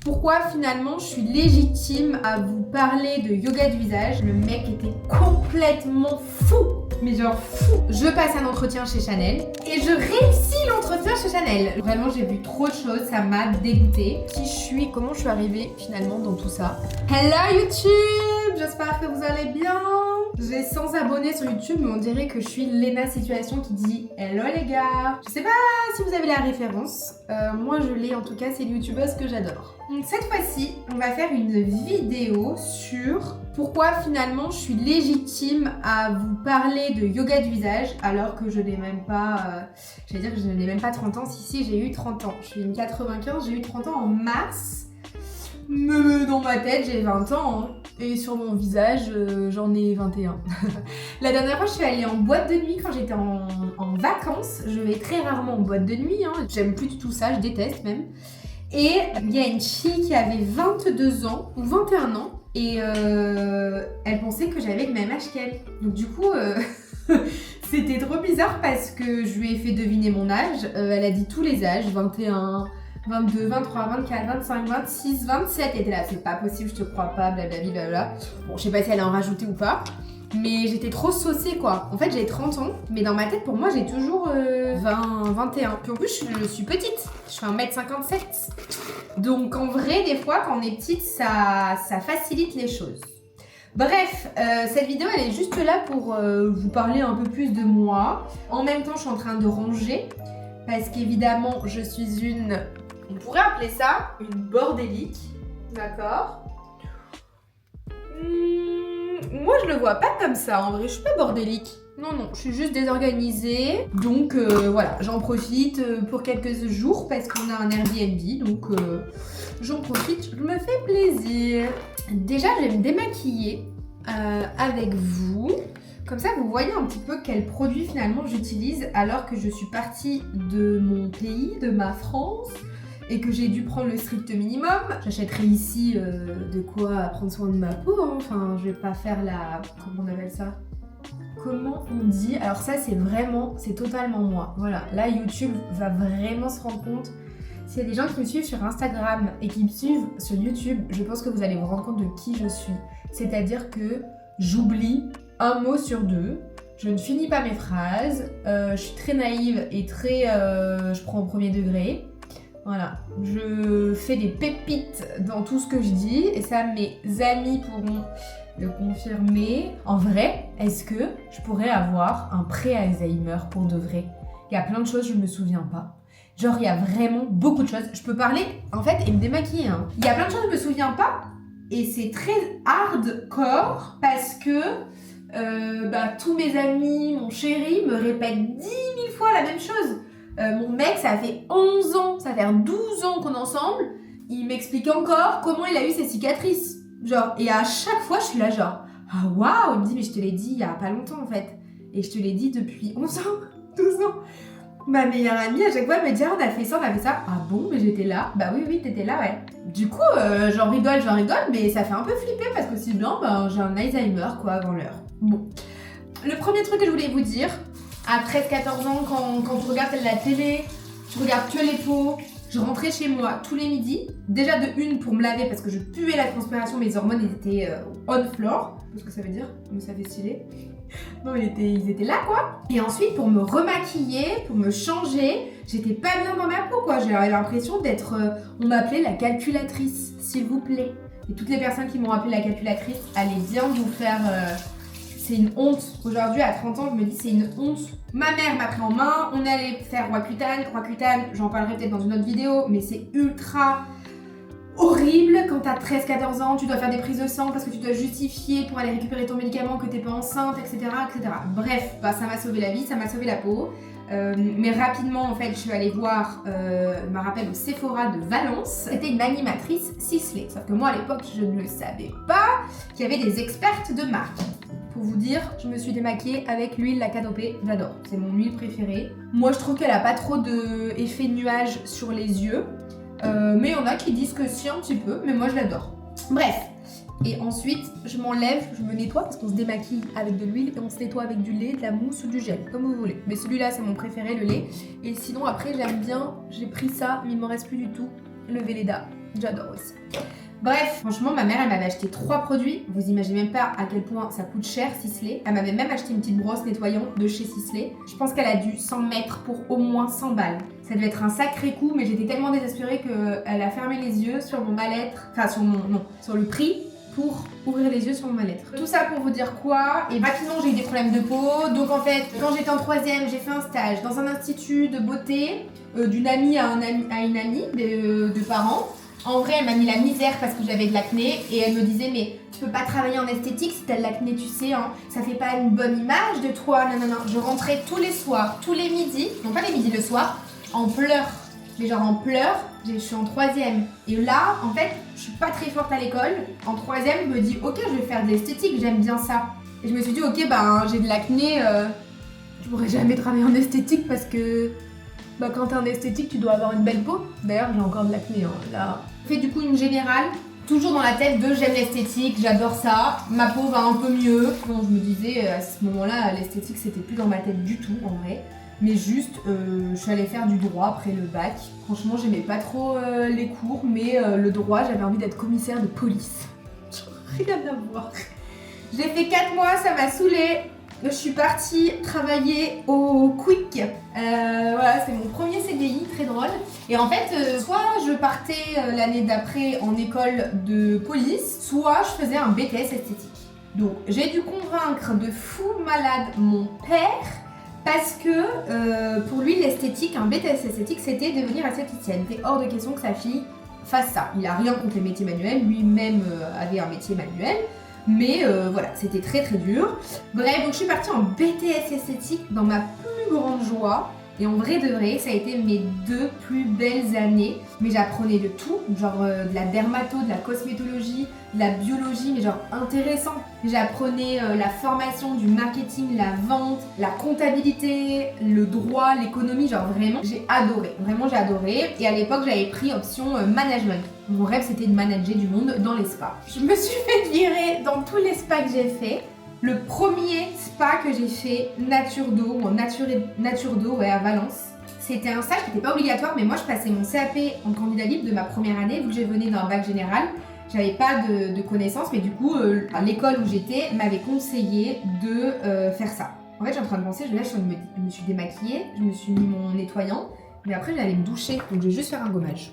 Pourquoi finalement je suis légitime à vous parler de yoga du visage? Le mec était complètement fou, mais genre fou. Je passe un entretien chez Chanel et je réussis l'entretien chez Chanel. Vraiment j'ai vu trop de choses, ça m'a dégoûtée. Qui je suis, comment je suis arrivée finalement dans tout ça? Hello YouTube, j'espère que vous allez bien. J'ai 100 abonnés sur YouTube, mais on dirait que je suis Lena Situation qui dit hello les gars. Je sais pas si vous avez la référence, moi je l'ai en tout cas, c'est une youtubeuse que j'adore. Donc cette fois-ci, on va faire une vidéo sur pourquoi finalement je suis légitime à vous parler de yoga du visage alors que je n'ai même pas, j'allais dire que je n'ai même pas 30 ans, si j'ai eu 30 ans. Je suis une 95, j'ai eu 30 ans en mars, mais dans ma tête j'ai 20 ans hein. Et sur mon visage, j'en ai 21. La dernière fois, je suis allée en boîte de nuit quand j'étais en vacances. Je vais très rarement en boîte de nuit, hein. J'aime plus du tout ça, je déteste même. Et il y a une fille qui avait 22 ans ou 21 ans et elle pensait que j'avais le même âge qu'elle. Donc du coup, c'était trop bizarre parce que je lui ai fait deviner mon âge. Elle a dit tous les âges, 21... 22, 23, 24, 25, 26, 27, elle était là, c'est pas possible, je te crois pas, blablabla. Bon, je sais pas si elle a en rajouté ou pas, mais j'étais trop saucée quoi. En fait, j'ai 30 ans, mais dans ma tête, pour moi, j'ai toujours 20, 21. Puis en plus, je suis petite, je fais 1m57. Donc en vrai, des fois, quand on est petite, ça facilite les choses. Bref, cette vidéo, elle est juste là pour vous parler un peu plus de moi. En même temps, je suis en train de ranger, parce qu'évidemment, je suis une... On pourrait appeler ça une bordélique, d'accord? Moi je le vois pas comme ça, en vrai, je suis pas bordélique. Non, je suis juste désorganisée. Donc voilà, j'en profite pour quelques jours parce qu'on a un Airbnb, donc j'en profite, je me fais plaisir. Déjà, je vais me démaquiller avec vous. Comme ça, vous voyez un petit peu quels produits finalement j'utilise alors que je suis partie de mon pays, de ma France, et que j'ai dû prendre le strict minimum. J'achèterai ici de quoi prendre soin de ma peau, hein. Enfin, je vais pas faire la... Comment on appelle ça? Comment on dit? Alors ça, c'est totalement moi. Voilà, là, YouTube va vraiment se rendre compte. S'il y a des gens qui me suivent sur Instagram et qui me suivent sur YouTube, je pense que vous allez vous rendre compte de qui je suis. C'est-à-dire que j'oublie un mot sur deux, je ne finis pas mes phrases, je suis très naïve et très... je prends au premier degré. Voilà, je fais des pépites dans tout ce que je dis et ça, mes amis pourront le confirmer. En vrai, est-ce que je pourrais avoir un pré-Alzheimer pour de vrai? Il y a plein de choses, je me souviens pas. Genre, il y a vraiment beaucoup de choses. Je peux parler, en fait, et me démaquiller. Hein. Il y a plein de choses, je me souviens pas. Et c'est très hardcore parce que tous mes amis, mon chéri me répètent 10 000 fois la même chose. Mon mec, ça fait 11 ans, ça fait 12 ans qu'on est ensemble. Il m'explique encore comment il a eu ses cicatrices. Genre, et à chaque fois, je suis là genre, ah waouh, il me dit, mais je te l'ai dit il y a pas longtemps en fait. Et je te l'ai dit depuis 11 ans, 12 ans. Ma meilleure amie, à chaque fois, elle me dit, ah, on a fait ça. Ah bon, mais j'étais là. Bah oui, t'étais là, ouais. Du coup, j'en rigole, mais ça fait un peu flipper parce que sinon, j'ai un Alzheimer, quoi, avant l'heure. Bon. Le premier truc que je voulais vous dire, à 13-14 ans, quand tu regardes la télé, tu regardes que les peaux, je rentrais chez moi tous les midis. Déjà de une pour me laver parce que je puais la transpiration, mes hormones étaient on floor. Je sais pas ce que ça veut dire, mais ça fait stylé. Non, ils étaient là quoi. Et ensuite pour me remaquiller, pour me changer, j'étais pas bien dans ma peau quoi. J'avais l'impression d'être... on m'appelait la calculatrice, s'il vous plaît. Et toutes les personnes qui m'ont appelée la calculatrice, allez bien vous faire... C'est une honte. Aujourd'hui, à 30 ans, je me dis c'est une honte. Ma mère m'a pris en main, on est allé faire Roaccutane. Roaccutane, j'en parlerai peut-être dans une autre vidéo, mais c'est ultra horrible quand t'as 13-14 ans, tu dois faire des prises de sang parce que tu dois justifier pour aller récupérer ton médicament que t'es pas enceinte, etc. etc. Bref, ça m'a sauvé la vie, ça m'a sauvé la peau. Mais rapidement, en fait, je suis allée voir, je me rappelle, au Sephora de Valence. C'était une animatrice ciselée. Sauf que moi, à l'époque, je ne le savais pas qu'il y avait des expertes de marque. Pour vous dire, je me suis démaquillée avec l'huile La Canopée, j'adore, c'est mon huile préférée. Moi je trouve qu'elle a pas trop d'effet nuage sur les yeux, mais il y en a qui disent que si un petit peu, mais moi je l'adore. Bref, et ensuite je m'enlève, je me nettoie parce qu'on se démaquille avec de l'huile et on se nettoie avec du lait, de la mousse ou du gel, comme vous voulez. Mais celui-là c'est mon préféré, le lait. Et sinon après j'aime bien, j'ai pris ça, mais il m'en reste plus du tout, le Velleda. J'adore aussi. Bref, franchement, ma mère, elle m'avait acheté 3 produits. Vous imaginez même pas à quel point ça coûte cher, Sisley. Elle m'avait même acheté une petite brosse nettoyante de chez Sisley. Je pense qu'elle a dû s'en mettre pour au moins 100 balles. Ça devait être un sacré coup, mais j'étais tellement désespérée qu'elle a fermé les yeux sur mon mal-être. Enfin, sur le prix pour ouvrir les yeux sur mon mal-être. Tout ça pour vous dire quoi? Et rapidement, j'ai eu des problèmes de peau. Donc en fait, quand j'étais en 3e, j'ai fait un stage dans un institut de beauté d'une amie à une amie de parents. En vrai, elle m'a mis la misère parce que j'avais de l'acné et elle me disait mais tu peux pas travailler en esthétique si t'as de l'acné, tu sais, hein, ça fait pas une bonne image de toi, non. Je rentrais tous les soirs, tous les midis, non pas les midis, le soir, en pleurs. Mais genre en pleurs, je suis en 3e. Et là, en fait, je suis pas très forte à l'école. En 3e, je me dis ok, je vais faire de l'esthétique, j'aime bien ça. Et je me suis dit ok, j'ai de l'acné, je pourrais jamais travailler en esthétique parce que quand t'es en esthétique, tu dois avoir une belle peau. D'ailleurs, j'ai encore de l'acné, hein, là. Je fais du coup une générale, toujours dans la tête de j'aime l'esthétique, j'adore ça, ma peau va un peu mieux. Bon, je me disais à ce moment-là, l'esthétique c'était plus dans ma tête du tout en vrai. Mais juste, je suis allée faire du droit après le bac. Franchement, j'aimais pas trop les cours, mais le droit, j'avais envie d'être commissaire de police. Rien à voir. J'ai fait 4 mois, ça m'a saoulée. Je suis partie travailler au Quick. Voilà, c'est mon premier CDI, très drôle. Et en fait, soit je partais l'année d'après en école de police, soit je faisais un BTS esthétique. Donc j'ai dû convaincre de fou malade mon père parce que pour lui l'esthétique, un BTS esthétique, c'était devenir esthéticienne. C'était hors de question que sa fille fasse ça. Il a rien contre les métiers manuels, lui-même avait un métier manuel. Mais voilà, c'était très très dur. Bref, donc je suis partie en BTS esthétique dans ma plus grande joie. Et en vrai de vrai, ça a été mes 2 plus belles années. Mais j'apprenais de tout, genre de la dermato, de la cosmétologie, de la biologie, mais genre intéressant. J'apprenais la formation, du marketing, la vente, la comptabilité, le droit, l'économie, genre vraiment, j'ai adoré. Vraiment, j'ai adoré. Et à l'époque, j'avais pris option management. Mon rêve, c'était de manager du monde dans les spas. Je me suis fait virer dans tous les spas que j'ai fait. Le premier spa que j'ai fait, Nature d'eau, ou Nature d'eau, à Valence. C'était un stage qui n'était pas obligatoire, mais moi je passais mon CAP en candidat libre de ma première année, vu que je venais d'un bac général. J'avais pas de connaissances, mais du coup, l'école où j'étais m'avait conseillé de faire ça. En fait, je suis en train de penser, je me suis démaquillée, je me suis mis mon nettoyant, mais après j'allais me doucher, donc je vais juste faire un gommage.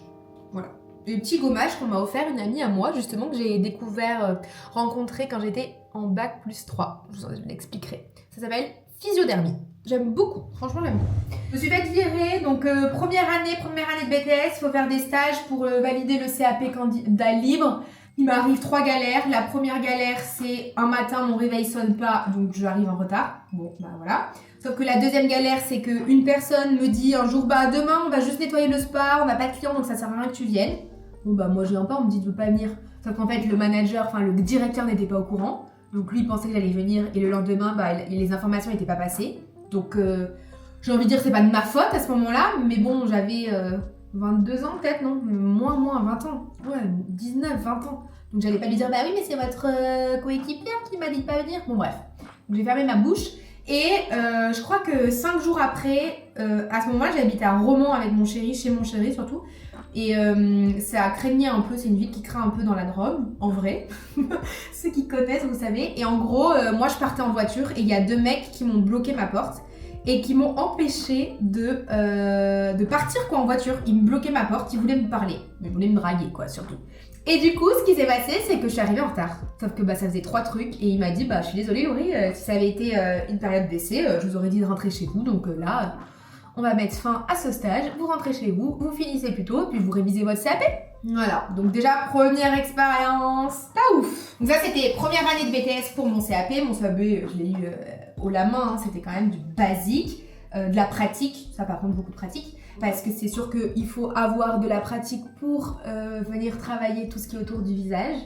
Voilà. Le petit gommage qu'on m'a offert une amie à moi, justement, que j'ai découvert, rencontré quand j'étais en bac plus 3. Je vous l'expliquerai. Ça s'appelle physiodermie. J'aime beaucoup, franchement j'aime beaucoup. Je me suis fait virer, donc première année de BTS, il faut faire des stages pour valider le CAP candidat libre. Il m'arrive 3 galères. La première galère, c'est un matin, mon réveil sonne pas, donc j'arrive en retard. Bon, voilà. Sauf que la deuxième galère, c'est qu'une personne me dit un jour, demain, on va juste nettoyer le spa, on n'a pas de clients, donc ça sert à rien que tu viennes. Bon, moi je viens pas, on me dit de pas venir. Sauf qu'en fait, le manager, le directeur n'était pas au courant. Donc lui, il pensait que j'allais venir et le lendemain, les informations n'étaient pas passées. Donc j'ai envie de dire que c'est pas de ma faute à ce moment-là, mais bon, j'avais 22 ans peut-être, non, moins, 20 ans. Ouais, 19, 20 ans. Donc j'allais pas lui dire, oui, mais c'est votre coéquipière qui m'a dit de pas venir. Bon, bref. Donc j'ai fermé ma bouche. Et je crois que 5 jours après, à ce moment-là, j'habitais à Romans avec mon chéri, chez mon chéri surtout. Et ça craignait un peu, c'est une ville qui craint un peu dans la Drôme, en vrai. Ceux qui connaissent, vous savez. Et en gros, moi je partais en voiture et il y a 2 mecs qui m'ont bloqué ma porte et qui m'ont empêché de partir en voiture. Ils me bloquaient ma porte, ils voulaient me parler. Ils voulaient me draguer surtout. Et du coup, ce qui s'est passé, c'est que je suis arrivée en retard. Sauf que ça faisait 3 trucs et il m'a dit, je suis désolée Laurie, si ça avait été une période d'essai, je vous aurais dit de rentrer chez vous. Donc là, on va mettre fin à ce stage, vous rentrez chez vous, vous finissez plus tôt, puis vous révisez votre CAP. Voilà, donc déjà première expérience, pas ouf. Donc ça c'était première année de BTS pour mon CAP. Mon CAP, je l'ai eu haut la main, c'était quand même du basique, de la pratique, ça par contre beaucoup de pratique. Parce que c'est sûr qu'il faut avoir de la pratique pour venir travailler tout ce qui est autour du visage.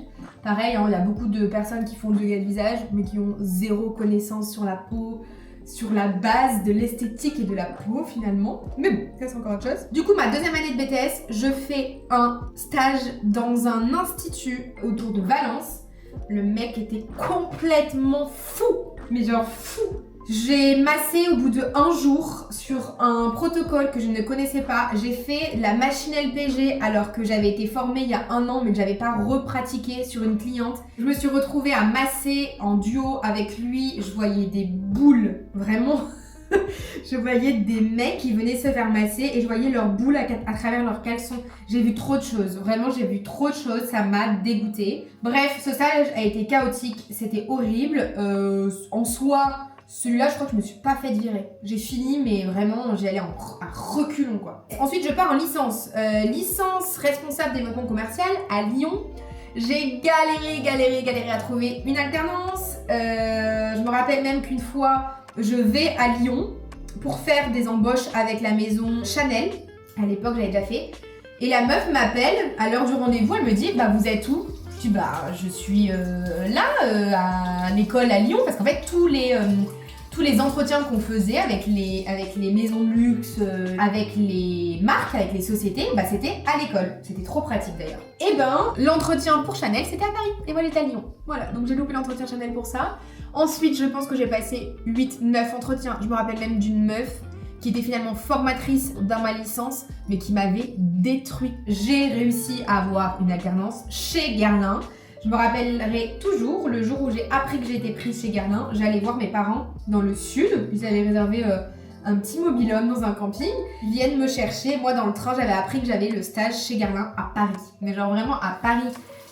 Pareil, il y a beaucoup de personnes qui font le dégât de visage, mais qui ont 0 connaissance sur la peau, sur la base de l'esthétique et de la peau finalement. Mais bon, ça c'est encore autre chose. Du coup, ma deuxième année de BTS, je fais un stage dans un institut autour de Valence. Le mec était complètement fou, mais genre fou. J'ai massé au bout de 1 jour sur un protocole que je ne connaissais pas. J'ai fait la machine LPG alors que j'avais été formée il y a 1 an mais que j'avais pas repratiqué sur une cliente. Je me suis retrouvée à masser en duo avec lui. Je voyais des boules, vraiment. Je voyais des mecs qui venaient se faire masser et je voyais leurs boules à travers leurs caleçons. J'ai vu trop de choses, vraiment j'ai vu trop de choses, ça m'a dégoûtée. Bref, ce stage a été chaotique, c'était horrible. En soi, celui-là, je crois que je me suis pas fait virer. J'ai fini, mais vraiment, j'y allais à reculons, quoi. Ensuite, je pars en licence. Licence responsable développement commercial à Lyon. J'ai galéré à trouver une alternance. Je me rappelle même qu'une fois, je vais à Lyon pour faire des embauches avec la maison Chanel. À l'époque, j'avais déjà fait. Et la meuf m'appelle à l'heure du rendez-vous. Elle me dit, bah vous êtes où? Je dis, bah je suis là, à l'école à Lyon. Parce qu'en fait, tous les entretiens qu'on faisait avec les maisons de luxe, avec les marques, avec les sociétés, bah c'était à l'école. C'était trop pratique d'ailleurs. Et ben, l'entretien pour Chanel, c'était à Paris. Et moi, j'étais à Lyon. Voilà, donc j'ai loupé l'entretien Chanel pour ça. Ensuite, je pense que j'ai passé 8-9 entretiens. Je me rappelle même d'une meuf qui était finalement formatrice dans ma licence, mais qui m'avait détruit. J'ai réussi à avoir une alternance chez Guerlain. Je me rappellerai toujours le jour où j'ai appris que j'étais prise chez Guerlain. J'allais voir mes parents dans le sud. Ils avaient réservé un petit mobil-home dans un camping. Ils viennent me chercher. Moi, dans le train, j'avais appris que j'avais le stage chez Guerlain à Paris. Mais genre vraiment à Paris.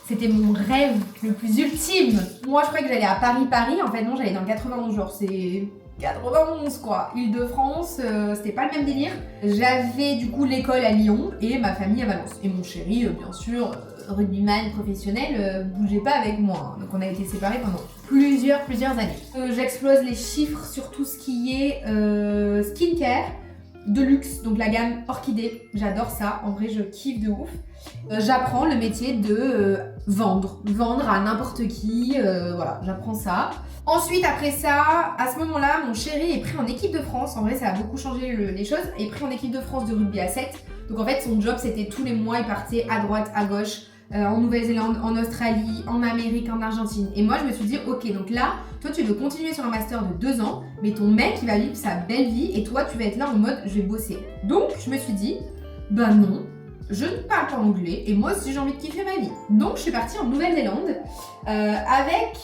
C'était mon rêve le plus ultime. Moi, je croyais que j'allais à Paris. En fait, non, j'allais dans le 91. Genre, c'est 91 quoi. Île-de-France, c'était pas le même délire. J'avais du coup l'école à Lyon et ma famille à Valence. Et mon chéri, bien sûr, rugbyman professionnel, bougeait pas avec moi. Donc on a été séparés pendant plusieurs années. J'explose les chiffres sur tout ce qui est skincare, de luxe, donc la gamme Orchidée. J'adore ça, en vrai je kiffe de ouf. J'apprends le métier de vendre à n'importe qui, voilà, j'apprends ça. Ensuite, après ça, à ce moment-là, mon chéri est pris en équipe de France. En vrai, ça a beaucoup changé les choses. Il est pris en équipe de France de rugby à 7. Donc en fait, son job, c'était tous les mois, il partait à droite, à gauche, en Nouvelle-Zélande, en Australie, en Amérique, en Argentine. Et moi, je me suis dit, ok, donc là, toi, tu veux continuer sur un master de 2 ans, mais ton mec, il va vivre sa belle vie et toi, tu vas être là en mode, je vais bosser. Donc, je me suis dit, ben non. Je ne parle pas anglais et moi aussi j'ai envie de kiffer ma vie. Donc je suis partie en Nouvelle-Zélande avec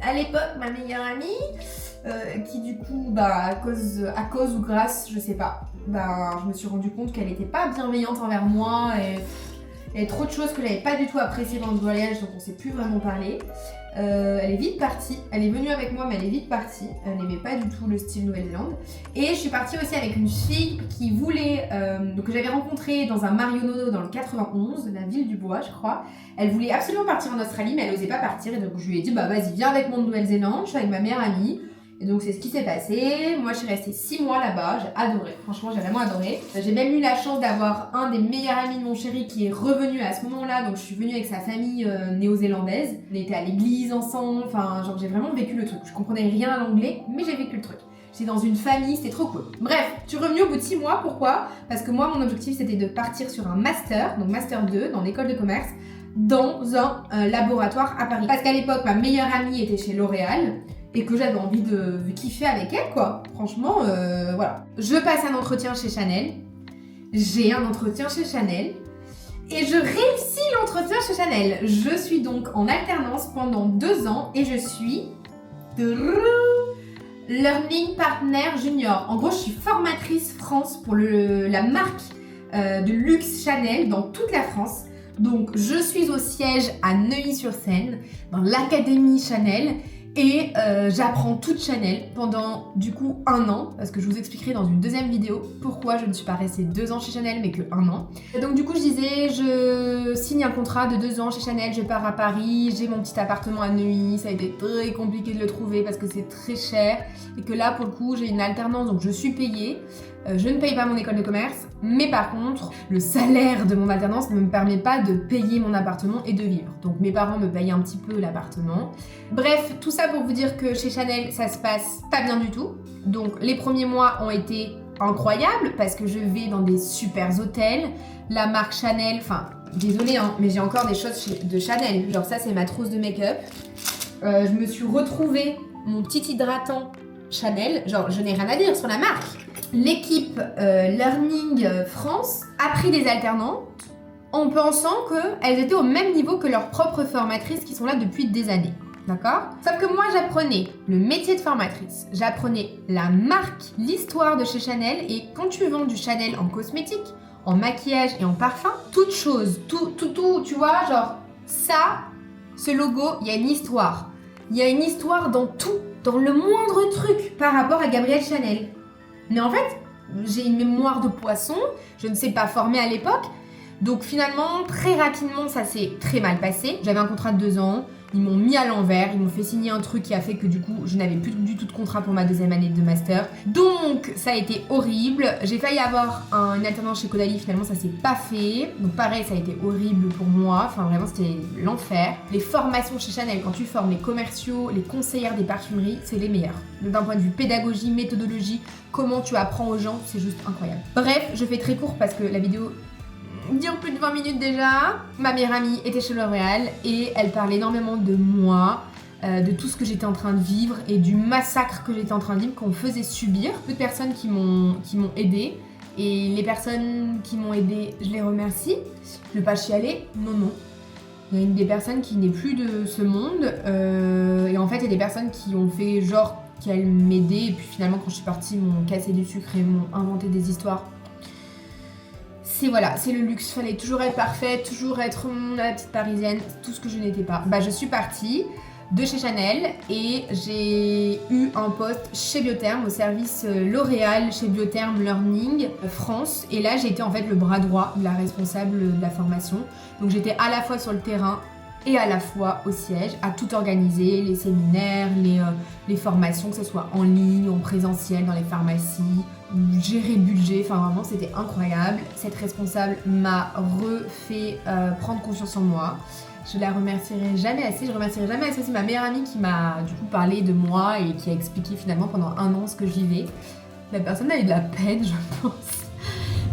à l'époque ma meilleure amie qui du coup à cause ou grâce, je sais pas, je me suis rendu compte qu'elle était pas bienveillante envers moi et il y avait trop de choses que j'avais pas du tout appréciées dans le voyage, donc on s'est plus vraiment parlé. Elle est vite partie, elle est venue avec moi mais elle est vite partie, elle n'aimait pas du tout le style Nouvelle-Zélande. Et je suis partie aussi avec une fille qui voulait, que j'avais rencontrée dans un Marionneau dans le 91, la ville du bois je crois. Elle voulait absolument partir en Australie mais elle osait pas partir et donc je lui ai dit bah vas-y viens avec moi en Nouvelle-Zélande, je suis avec ma meilleure amie. Et donc c'est ce qui s'est passé. Moi je suis restée 6 mois là-bas, j'ai adoré, franchement j'ai vraiment adoré. J'ai même eu la chance d'avoir un des meilleurs amis de mon chéri qui est revenu à ce moment-là, donc je suis venue avec sa famille néo-zélandaise. On était à l'église ensemble, enfin genre j'ai vraiment vécu le truc. Je comprenais rien à l'anglais, mais j'ai vécu le truc. J'étais dans une famille, c'était trop cool. Bref, je suis revenue au bout de 6 mois, pourquoi? Parce que moi mon objectif c'était de partir sur un master, donc master 2 dans l'école de commerce, dans un laboratoire à Paris. Parce qu'à l'époque ma meilleure amie était chez L'Oréal, et que j'avais envie de kiffer avec elle, quoi. Franchement, voilà. Je passe un entretien chez Chanel. J'ai un entretien chez Chanel. Et je réussis l'entretien chez Chanel. Je suis donc en alternance pendant 2 ans et je suis Learning Partner Junior. En gros, je suis formatrice France pour la marque de luxe Chanel dans toute la France. Donc, je suis au siège à Neuilly-sur-Seine, dans l'académie Chanel. Et j'apprends toute Chanel pendant du coup 1 an, parce que je vous expliquerai dans une deuxième vidéo pourquoi je ne suis pas restée 2 ans chez Chanel mais que 1 an. Et donc du coup je disais, je signe un contrat de 2 ans chez Chanel, je pars à Paris, j'ai mon petit appartement à Neuilly, ça a été très compliqué de le trouver parce que c'est très cher et que là pour le coup j'ai une alternance donc je suis payée. Je ne paye pas mon école de commerce, mais par contre, le salaire de mon alternance ne me permet pas de payer mon appartement et de vivre. Donc mes parents me payent un petit peu l'appartement. Bref, tout ça pour vous dire que chez Chanel, ça se passe pas bien du tout. Donc les premiers mois ont été incroyables parce que je vais dans des super hôtels. La marque Chanel, enfin, désolée, hein, mais j'ai encore des choses de Chanel. Genre ça, c'est ma trousse de make-up. Je me suis retrouvée mon petit hydratant Chanel, genre je n'ai rien à dire sur la marque. L'équipe Learning France a pris des alternantes en pensant qu'elles étaient au même niveau que leurs propres formatrices qui sont là depuis des années. D'accord? Sauf que moi j'apprenais le métier de formatrice, j'apprenais la marque, l'histoire de chez Chanel, et quand tu vends du Chanel en cosmétique, en maquillage et en parfum, toute chose, tout, tu vois, genre ça, ce logo, il y a une histoire. Il y a une histoire dans tout, dans le moindre truc par rapport à Gabrielle Chanel. Mais en fait, j'ai une mémoire de poisson, je ne sais pas former à l'époque, donc finalement, très rapidement, ça s'est très mal passé. J'avais un contrat de 2 ans, ils m'ont mis à l'envers, ils m'ont fait signer un truc qui a fait que du coup, je n'avais plus du tout de contrat pour ma 2e année de master. Donc, ça a été horrible. J'ai failli avoir une alternance chez Caudalie, finalement, ça s'est pas fait. Donc pareil, ça a été horrible pour moi. Enfin, vraiment, c'était l'enfer. Les formations chez Chanel, quand tu formes les commerciaux, les conseillères des parfumeries, c'est les meilleures. D'un point de vue pédagogie, méthodologie, comment tu apprends aux gens, c'est juste incroyable. Bref, je fais très court parce que la vidéo dure plus de 20 minutes déjà. Ma meilleure amie était chez L'Oréal et elle parlait énormément de moi, de tout ce que j'étais en train de vivre et du massacre que j'étais en train de vivre, qu'on faisait subir. Peu de personnes qui m'ont aidée, et les personnes qui m'ont aidée, je les remercie. Je ne vais pas chialer, non. Il y a une des personnes qui n'est plus de ce monde, et en fait il y a des personnes qui ont fait genre qu'elles m'aidaient, et puis finalement quand je suis partie m'ont cassé du sucre et m'ont inventé des histoires. C'est le luxe, fallait toujours être parfaite, toujours être la petite parisienne, tout ce que je n'étais pas. Je suis partie de chez Chanel et j'ai eu un poste chez Biotherm, au service L'Oréal, chez Biotherm Learning France. Et là, j'ai été en fait le bras droit de la responsable de la formation. Donc j'étais à la fois sur le terrain et à la fois au siège, à tout organiser, les séminaires, les formations, que ce soit en ligne, en présentiel, dans les pharmacies, gérer le budget, enfin vraiment c'était incroyable. Cette responsable m'a refait prendre confiance en moi. Je la remercierai jamais assez. Je remercierai jamais assez aussi ma meilleure amie qui m'a du coup parlé de moi et qui a expliqué finalement pendant 1 an ce que je vivais. La personne a eu de la peine, je pense.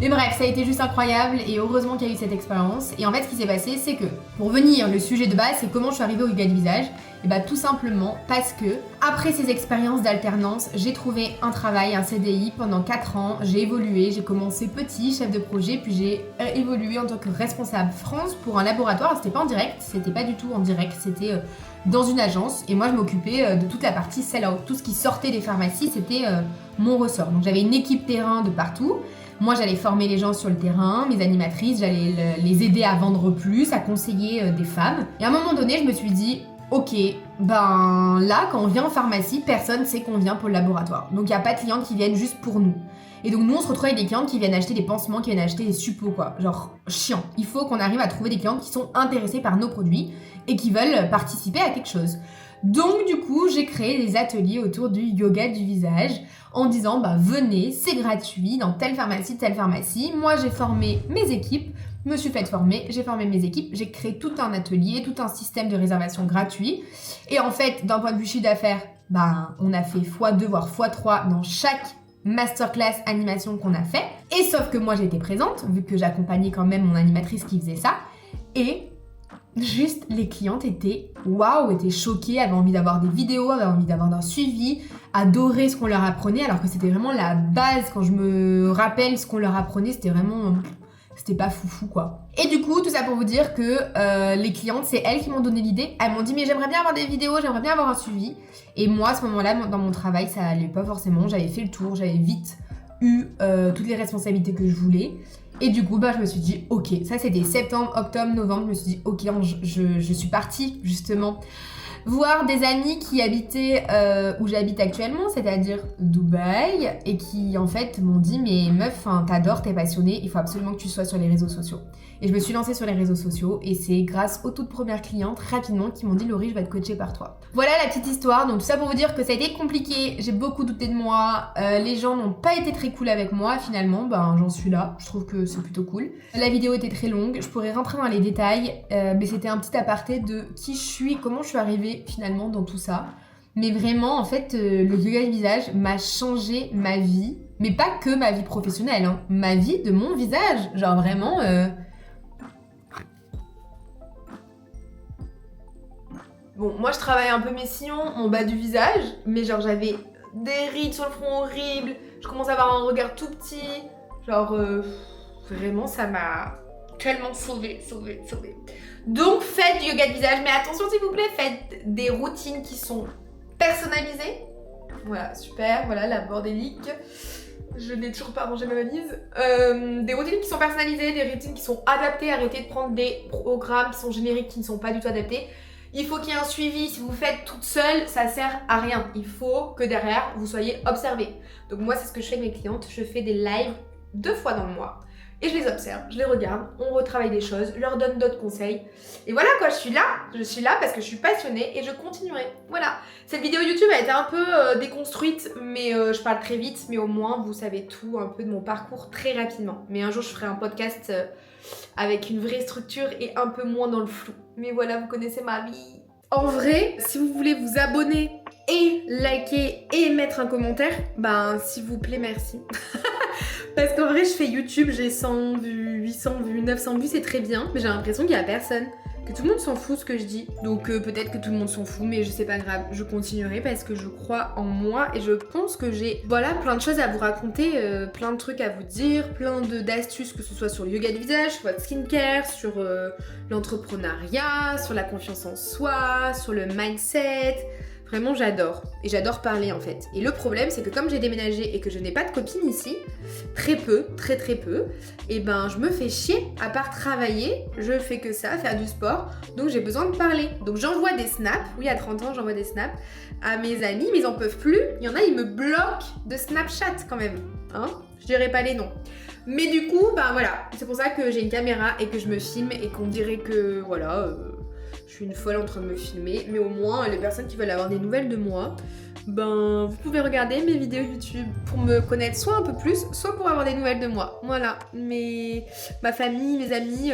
Mais bref, ça a été juste incroyable et heureusement qu'il y a eu cette expérience. Et en fait, ce qui s'est passé, c'est que, pour venir, le sujet de base, c'est comment je suis arrivée au yoga du visage. Et tout simplement parce que, après ces expériences d'alternance, j'ai trouvé un travail, un CDI pendant 4 ans. J'ai évolué, j'ai commencé petit, chef de projet, puis j'ai évolué en tant que responsable France pour un laboratoire. C'était pas en direct, c'était pas du tout en direct, c'était dans une agence. Et moi, je m'occupais de toute la partie sell-out. Tout ce qui sortait des pharmacies, c'était mon ressort. Donc j'avais une équipe terrain de partout. Moi, j'allais former les gens sur le terrain, mes animatrices, j'allais les aider à vendre plus, à conseiller des femmes. Et à un moment donné, je me suis dit, ok, là, quand on vient en pharmacie, personne sait qu'on vient pour le laboratoire. Donc, il n'y a pas de clientes qui viennent juste pour nous. Et donc, nous, on se retrouve avec des clientes qui viennent acheter des pansements, qui viennent acheter des suppos, quoi. Genre, chiant. Il faut qu'on arrive à trouver des clientes qui sont intéressées par nos produits et qui veulent participer à quelque chose. Donc du coup, j'ai créé des ateliers autour du yoga du visage en disant venez, c'est gratuit dans telle pharmacie. Moi, j'ai formé mes équipes, me suis fait former, j'ai formé mes équipes, j'ai créé tout un atelier, tout un système de réservation gratuit. Et en fait, d'un point de vue chiffre d'affaires, on a fait x2 voire x3 dans chaque masterclass animation qu'on a fait. Et sauf que moi, j'étais présente, vu que j'accompagnais quand même mon animatrice qui faisait ça. Et juste, les clientes étaient choquées, avaient envie d'avoir des vidéos, avaient envie d'avoir un suivi, adoraient ce qu'on leur apprenait, alors que c'était vraiment la base. Quand je me rappelle ce qu'on leur apprenait, c'était vraiment... C'était pas foufou, quoi. Et du coup, tout ça pour vous dire que les clientes, c'est elles qui m'ont donné l'idée. Elles m'ont dit, mais j'aimerais bien avoir des vidéos, j'aimerais bien avoir un suivi. Et moi, à ce moment-là, dans mon travail, ça allait pas forcément. J'avais fait le tour, j'avais vite eu toutes les responsabilités que je voulais. Et du coup, je me suis dit, ok, ça c'était septembre, octobre, novembre, je me suis dit, ok, je suis partie justement voir des amis qui habitaient où j'habite actuellement, c'est-à-dire Dubaï, et qui en fait m'ont dit, mais meuf, t'adores, t'es passionnée, il faut absolument que tu sois sur les réseaux sociaux. Et je me suis lancée sur les réseaux sociaux et c'est grâce aux toutes premières clientes rapidement qui m'ont dit, Laurie, je vais te coacher par toi. Voilà la petite histoire. Donc tout ça pour vous dire que ça a été compliqué, j'ai beaucoup douté de moi, les gens n'ont pas été très cool avec moi finalement, j'en suis là, je trouve que c'est plutôt cool. La vidéo était très longue, je pourrais rentrer dans les détails, mais c'était un petit aparté de qui je suis, comment je suis arrivée finalement dans tout ça. Mais vraiment en fait le yoga du visage m'a changé ma vie, mais pas que ma vie professionnelle, ma vie de mon visage, genre vraiment... Bon, moi je travaille un peu mes sillons en bas du visage, mais genre j'avais des rides sur le front horribles, je commence à avoir un regard tout petit, genre vraiment ça m'a tellement sauvée. Donc faites du yoga de visage, mais attention s'il vous plaît, faites des routines qui sont personnalisées. Voilà, super, voilà la bordélique. Je n'ai toujours pas rangé ma valise. Des routines qui sont personnalisées, des routines qui sont adaptées. Arrêtez de prendre des programmes qui sont génériques, qui ne sont pas du tout adaptés. Il faut qu'il y ait un suivi. Si vous faites toute seule, ça sert à rien. Il faut que derrière, vous soyez observé. Donc moi, c'est ce que je fais avec mes clientes. Je fais des lives 2 fois dans le mois. Et je les observe, je les regarde, on retravaille des choses, je leur donne d'autres conseils. Et voilà quoi, je suis là parce que je suis passionnée et je continuerai. Voilà, cette vidéo YouTube a été un peu déconstruite, mais je parle très vite, mais au moins vous savez tout un peu de mon parcours très rapidement. Mais un jour je ferai un podcast avec une vraie structure et un peu moins dans le flou. Mais voilà, vous connaissez ma vie. En vrai, si vous voulez vous abonner et liker et mettre un commentaire, ben s'il vous plaît, merci. Parce qu'en vrai, je fais YouTube, j'ai 100 vues, 800 vues, 900 vues, c'est très bien, mais j'ai l'impression qu'il y a personne. Que tout le monde s'en fout ce que je dis. Donc peut-être que tout le monde s'en fout, mais je sais pas grave, je continuerai parce que je crois en moi et je pense que j'ai plein de choses à vous raconter, plein de trucs à vous dire, plein d'astuces, que ce soit sur le yoga du visage, sur votre skincare, sur l'entrepreneuriat, sur la confiance en soi, sur le mindset. Vraiment, j'adore. Et j'adore parler en fait. Et le problème, c'est que comme j'ai déménagé et que je n'ai pas de copine ici, très peu, très peu, et ben je me fais chier. À part travailler, je fais que ça, faire du sport. Donc j'ai besoin de parler. Donc j'envoie des snaps. Oui, à 30 ans, j'envoie des snaps à mes amis, mais ils en peuvent plus. Il y en a, ils me bloquent de Snapchat quand même. Hein, je dirais pas les noms. Mais du coup, ben voilà. C'est pour ça que j'ai une caméra et que je me filme et qu'on dirait que voilà... je suis une folle en train de me filmer, mais au moins les personnes qui veulent avoir des nouvelles de moi, ben vous pouvez regarder mes vidéos YouTube pour me connaître soit un peu plus, soit pour avoir des nouvelles de moi. Voilà, ma famille, mes amis,